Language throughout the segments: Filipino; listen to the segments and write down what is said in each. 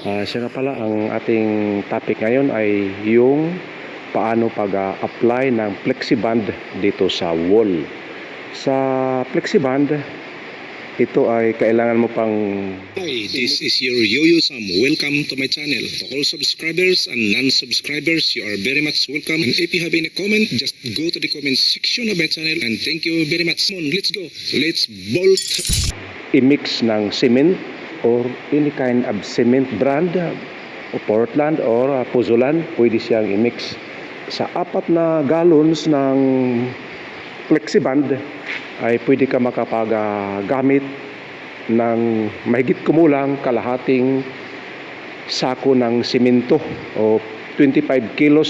Siya nga pala, ang ating topic ngayon ay yung paano pag-apply ng flexiband dito sa wall. Sa flexiband, ito ay kailangan mo pang... Hi, this is your Yuyo Sam. Welcome to my channel. To all subscribers and non-subscribers, you are very much welcome. And if you have any comment, just go to the comment section of my channel. And thank you very much. Come on, let's go. Let's bolt. I-mix ng cement or any kind of cement brand o Portland or Puzolan, pwede siyang i-mix sa 4 na gallons ng flexiband ay pwede ka makapag-gamit ng mahigit kumulang kalahating sako ng simento o 25 kilos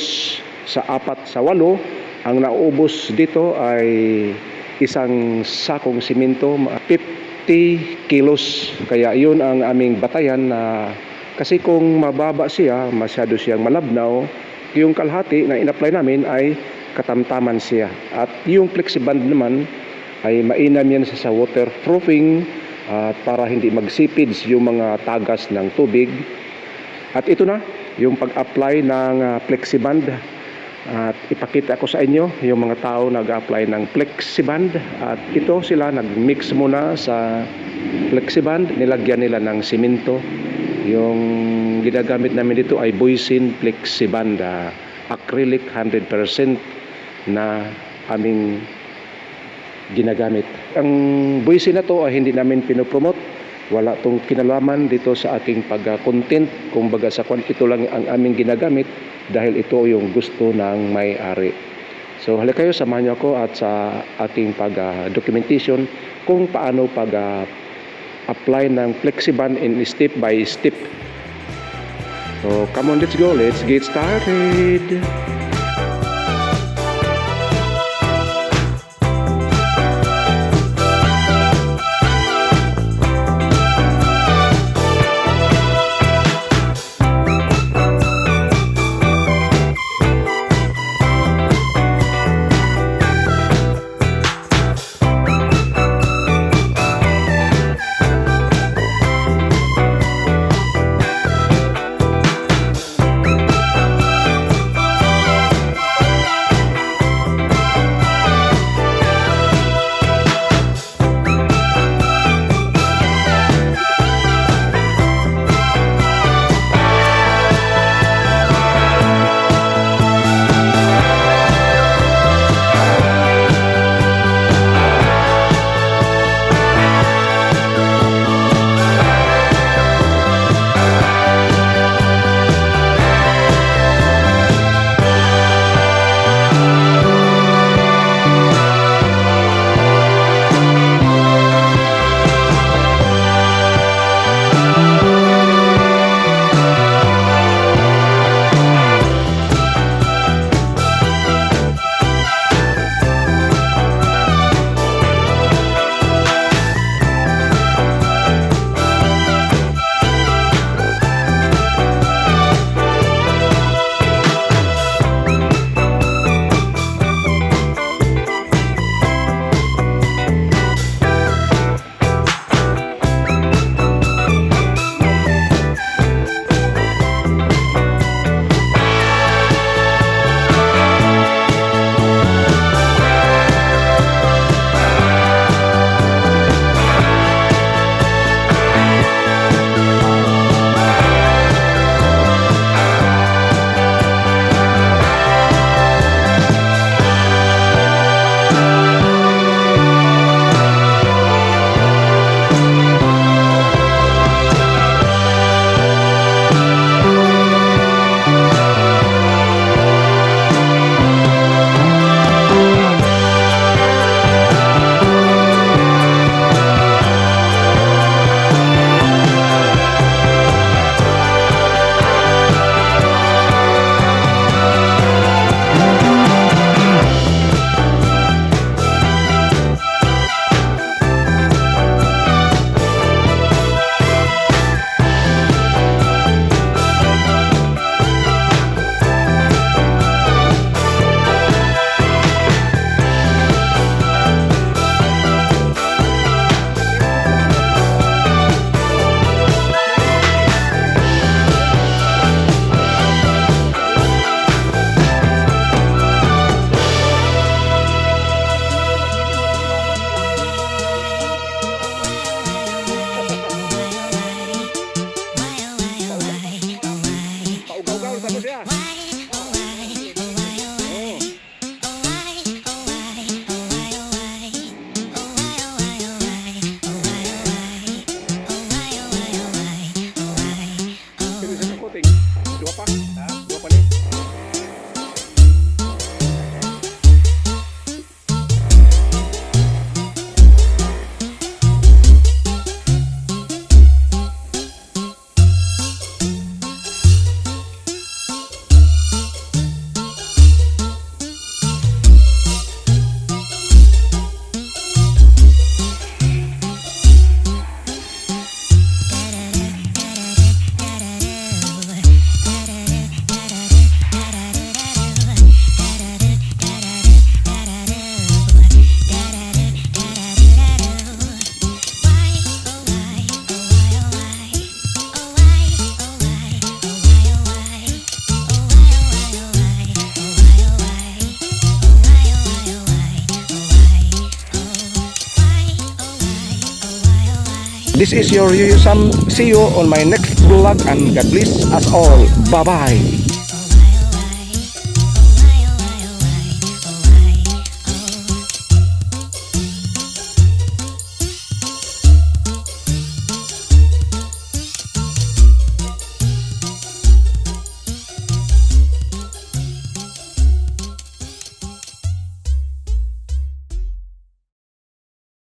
sa 4 sa 8. Ang naubos dito ay isang sakong simento, 50 kilos. Kaya yun ang aming batayan na kasi kung mababa siya, masyado siyang malabnaw, yung kalahati na in-apply namin ay katamtaman siya. At yung flexiband naman ay mainam yan sa waterproofing at para hindi magsipids yung mga tagas ng tubig. At ito na yung pag-apply ng flexiband. At ipakita ko sa inyo yung mga tao nag-apply ng flexiband. At ito sila nag-mix muna sa flexiband, nilagyan nila ng simento. Yung ginagamit namin dito ay buisin flexiband, acrylic 100% na aming ginagamit. Ang buisin na to ay hindi namin pinopromote. Wala tong kinalaman dito sa aking pag-content. Kung baga sa ito lang ang aming ginagamit dahil ito yung gusto ng may-ari. So halika kayo, samahan niyo ako at sa ating pag-documentation kung paano pag-apply ng flexiband in step by step. So come on, let's go. Let's get started. Dua pa? Ha? Dua pa ni? This is your Yuyo Sam. See you on my next vlog and God bless us all. Bye-bye.